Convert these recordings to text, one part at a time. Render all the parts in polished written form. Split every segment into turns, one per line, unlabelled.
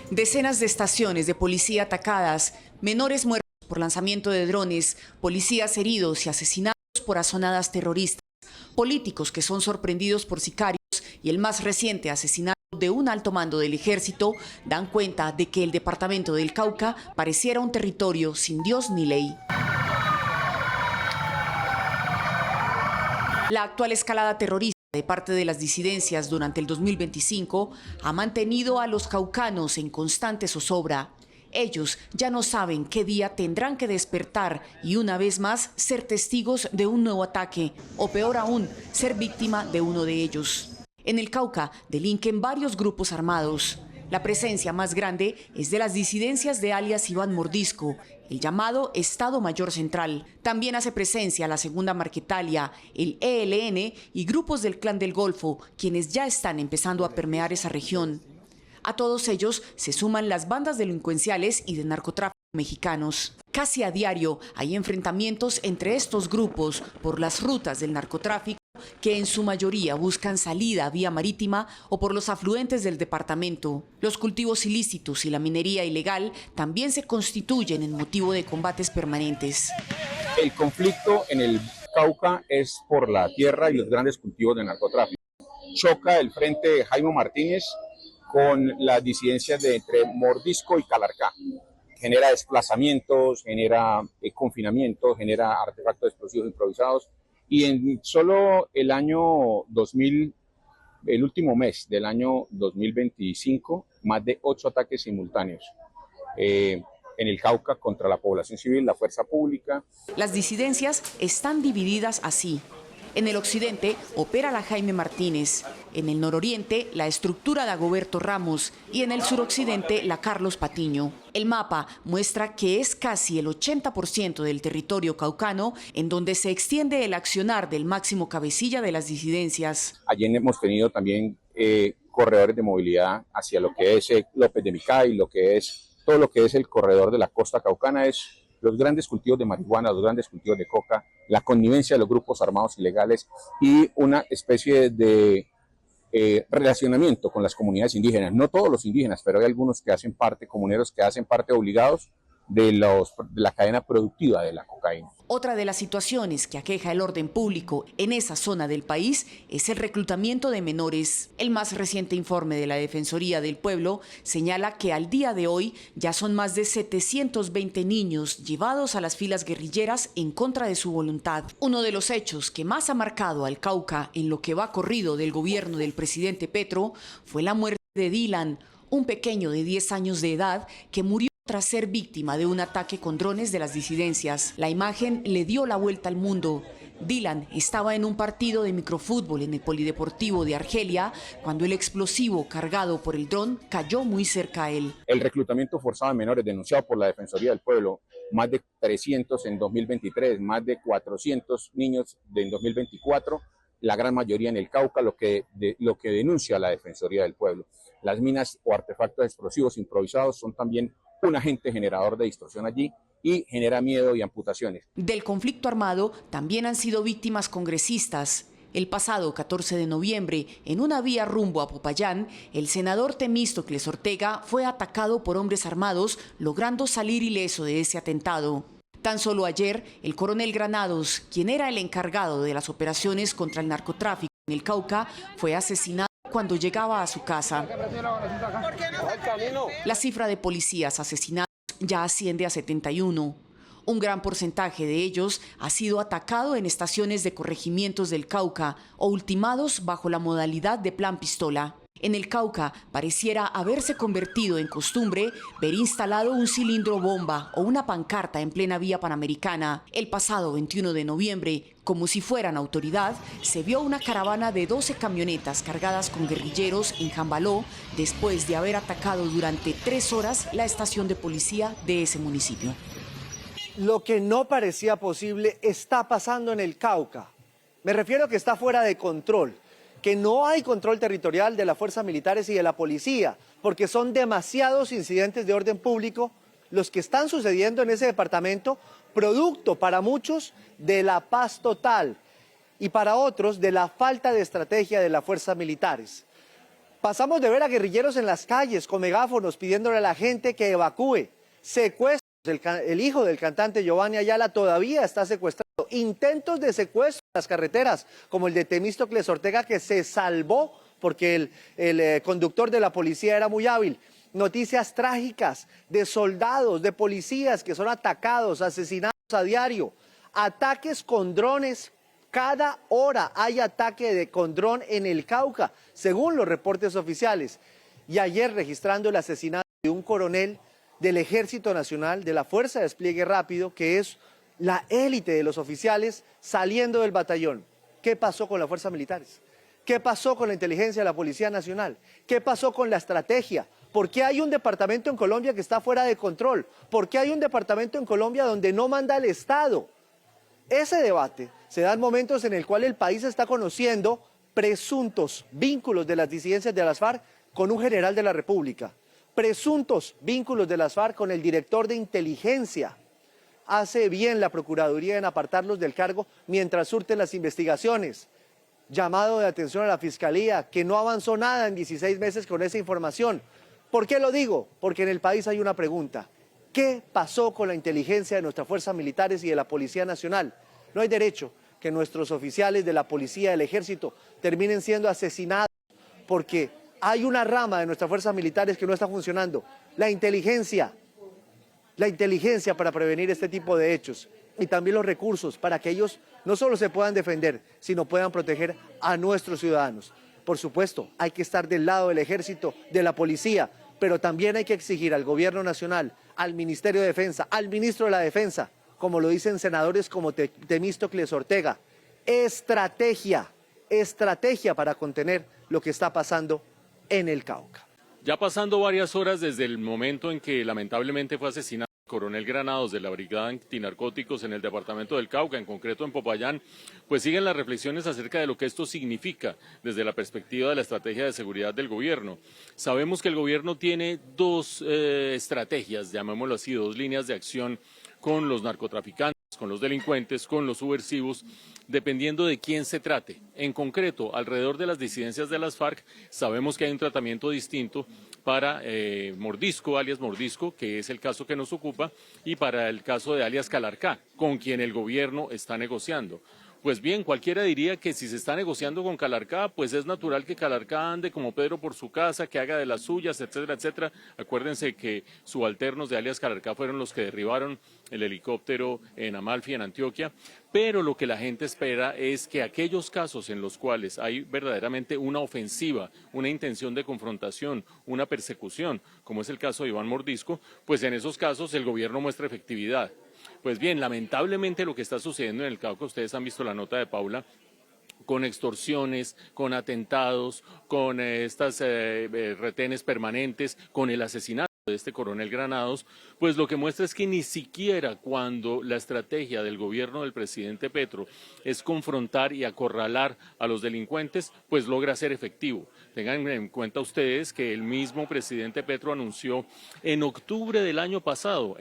Decenas de estaciones de policía atacadas, menores muertos por lanzamiento de drones, policías heridos y asesinados por azonadas terroristas, políticos que son sorprendidos por sicarios y el más reciente asesinato de un alto mando del ejército dan cuenta de que el departamento del Cauca pareciera un territorio sin Dios ni ley. La actual escalada terrorista de parte de las disidencias durante el 2025 ha mantenido a los caucanos en constante zozobra. Ellos ya no saben qué día tendrán que despertar y una vez más ser testigos de un nuevo ataque, o peor aún, ser víctima de uno de ellos. En el Cauca delinquen varios grupos armados. La presencia más grande es de las disidencias de alias Iván Mordisco, el llamado Estado Mayor Central. También hace presencia la Segunda Marquetalia, el ELN y grupos del Clan del Golfo, quienes ya están empezando a permear esa región. A todos ellos se suman las bandas delincuenciales y de narcotráfico mexicanos. Casi a diario hay enfrentamientos entre estos grupos por las rutas del narcotráfico, que en su mayoría buscan salida vía marítima o por los afluentes del departamento. Los cultivos ilícitos y la minería ilegal también se constituyen en motivo de combates permanentes.
El conflicto en el Cauca es por la tierra y los grandes cultivos de narcotráfico. Choca el frente de Jaime Martínez con las disidencias de entre Mordisco y Calarcá. Genera desplazamientos, genera confinamientos, genera artefactos explosivos improvisados. Y en solo el año 2000, el último mes del año 2025, más de 8 ataques simultáneos en el Cauca contra la población civil, la fuerza pública.
Las disidencias están divididas así. En el occidente opera la Jaime Martínez, en el nororiente la estructura de Dagoberto Ramos y en el suroccidente la Carlos Patiño. El mapa muestra que es casi el 80% del territorio caucano en donde se extiende el accionar del máximo cabecilla de las disidencias.
Allí hemos tenido también corredores de movilidad hacia lo que es López de Micay, lo que es todo lo que es el corredor de la costa caucana, es los grandes cultivos de marihuana, los grandes cultivos de coca, la connivencia de los grupos armados ilegales y una especie de relacionamiento con las comunidades indígenas. No todos los indígenas, pero hay algunos que hacen parte, comuneros que hacen parte obligados de la cadena productiva de la cocaína.
Otra de las situaciones que aqueja el orden público en esa zona del país es el reclutamiento de menores. El más reciente informe de la Defensoría del Pueblo señala que al día de hoy ya son más de 720 niños llevados a las filas guerrilleras en contra de su voluntad. Uno de los hechos que más ha marcado al Cauca en lo que va corrido del gobierno del presidente Petro fue la muerte de Dylan, un pequeño de 10 años de edad que murió tras ser víctima de un ataque con drones de las disidencias. La imagen le dio la vuelta al mundo. Dylan estaba en un partido de microfútbol en el Polideportivo de Argelia cuando el explosivo cargado por el dron cayó muy cerca a él.
El reclutamiento forzado de menores denunciado por la Defensoría del Pueblo, más de 300 en 2023, más de 400 niños en 2024, la gran mayoría en el Cauca, lo que denuncia la Defensoría del Pueblo. Las minas o artefactos explosivos improvisados son también un agente generador de distorsión allí y genera miedo y amputaciones.
Del conflicto armado también han sido víctimas congresistas. El pasado 14 de noviembre, en una vía rumbo a Popayán, el senador Temístocles Ortega fue atacado por hombres armados, logrando salir ileso de ese atentado. Tan solo ayer, el coronel Granados, quien era el encargado de las operaciones contra el narcotráfico en el Cauca, fue asesinado cuando llegaba a su casa. La cifra de policías asesinados ya asciende a 71. Un gran porcentaje de ellos ha sido atacado en estaciones de corregimientos del Cauca o ultimados bajo la modalidad de plan pistola. En el Cauca pareciera haberse convertido en costumbre ver instalado un cilindro bomba o una pancarta en plena vía panamericana. El pasado 21 de noviembre, como si fueran autoridad, se vio una caravana de 12 camionetas cargadas con guerrilleros en Jambaló después de haber atacado durante 3 horas la estación de policía de ese municipio.
Lo que no parecía posible está pasando en el Cauca. Me refiero a que está fuera de control, que no hay control territorial de las fuerzas militares y de la policía, porque son demasiados incidentes de orden público los que están sucediendo en ese departamento, producto para muchos de la paz total y para otros de la falta de estrategia de las fuerzas militares. Pasamos de ver a guerrilleros en las calles con megáfonos pidiéndole a la gente que evacúe. Secuestros, el hijo del cantante Giovanni Ayala todavía está secuestrado. Intentos de secuestro en las carreteras, como el de Temístocles Ortega, que se salvó porque el conductor de la policía era muy hábil. Noticias trágicas de soldados, de policías que son atacados, asesinados a diario. Ataques con drones. Cada hora hay ataque con dron en el Cauca, según los reportes oficiales. Y ayer registrando el asesinato de un coronel del Ejército Nacional, de la Fuerza de Despliegue Rápido, que es la élite de los oficiales saliendo del batallón. ¿Qué pasó con las fuerzas militares? ¿Qué pasó con la inteligencia de la Policía Nacional? ¿Qué pasó con la estrategia? ¿Por qué hay un departamento en Colombia que está fuera de control? ¿Por qué hay un departamento en Colombia donde no manda el Estado? Ese debate se da en momentos en el cual el país está conociendo presuntos vínculos de las disidencias de las FARC con un general de la República, presuntos vínculos de las FARC con el director de inteligencia. Hace bien la Procuraduría en apartarlos del cargo mientras surten las investigaciones. Llamado de atención a la Fiscalía, que no avanzó nada en 16 meses con esa información. ¿Por qué lo digo? Porque en el país hay una pregunta. ¿Qué pasó con la inteligencia de nuestras fuerzas militares y de la Policía Nacional? No hay derecho que nuestros oficiales de la policía, del ejército, terminen siendo asesinados porque hay una rama de nuestras fuerzas militares que no está funcionando. La inteligencia para prevenir este tipo de hechos y también los recursos para que ellos no solo se puedan defender, sino puedan proteger a nuestros ciudadanos. Por supuesto, hay que estar del lado del ejército, de la policía, pero también hay que exigir al gobierno nacional, al Ministerio de Defensa, al ministro de la Defensa, como lo dicen senadores como Temístocles Ortega, estrategia para contener lo que está pasando en el Cauca.
Ya pasando varias horas desde el momento en que lamentablemente fue asesinado el coronel Granados de la Brigada Antinarcóticos en el departamento del Cauca, en concreto en Popayán, pues siguen las reflexiones acerca de lo que esto significa desde la perspectiva de la estrategia de seguridad del gobierno. Sabemos que el gobierno tiene dos estrategias, llamémoslo así, dos líneas de acción con los narcotraficantes, con los delincuentes, con los subversivos, dependiendo de quién se trate. En concreto, alrededor de las disidencias de las FARC, sabemos que hay un tratamiento distinto para Mordisco, alias Mordisco, que es el caso que nos ocupa, y para el caso de alias Calarcá, con quien el gobierno está negociando. Pues bien, cualquiera diría que si se está negociando con Calarcá, pues es natural que Calarcá ande como Pedro por su casa, que haga de las suyas, etcétera, etcétera. Acuérdense que subalternos de alias Calarcá fueron los que derribaron el helicóptero en Amalfi, en Antioquia. Pero lo que la gente espera es que aquellos casos en los cuales hay verdaderamente una ofensiva, una intención de confrontación, una persecución, como es el caso de Iván Mordisco, pues en esos casos el gobierno muestra efectividad. Pues bien, lamentablemente lo que está sucediendo en el Cauca, ustedes han visto la nota de Paula, con extorsiones, con atentados, con estas retenes permanentes, con el asesinato de este coronel Granados, pues lo que muestra es que ni siquiera cuando la estrategia del gobierno del presidente Petro es confrontar y acorralar a los delincuentes, pues logra ser efectivo. Tengan en cuenta ustedes que el mismo presidente Petro anunció en octubre del año pasado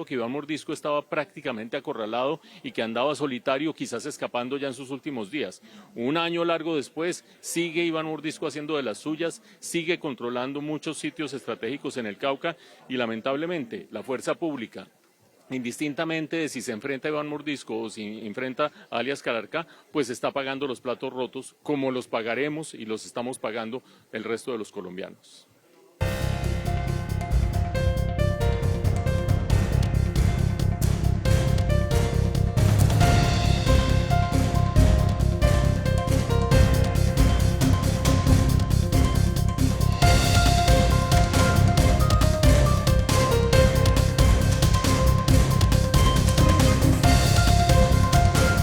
que Iván Mordisco estaba prácticamente acorralado y que andaba solitario, quizás escapando ya en sus últimos días. Un año largo después, sigue Iván Mordisco haciendo de las suyas, sigue controlando muchos sitios estratégicos en el Cauca y lamentablemente la fuerza pública, indistintamente de si se enfrenta a Iván Mordisco o si enfrenta a alias Calarcá, pues está pagando los platos rotos como los pagaremos y los estamos pagando el resto de los colombianos.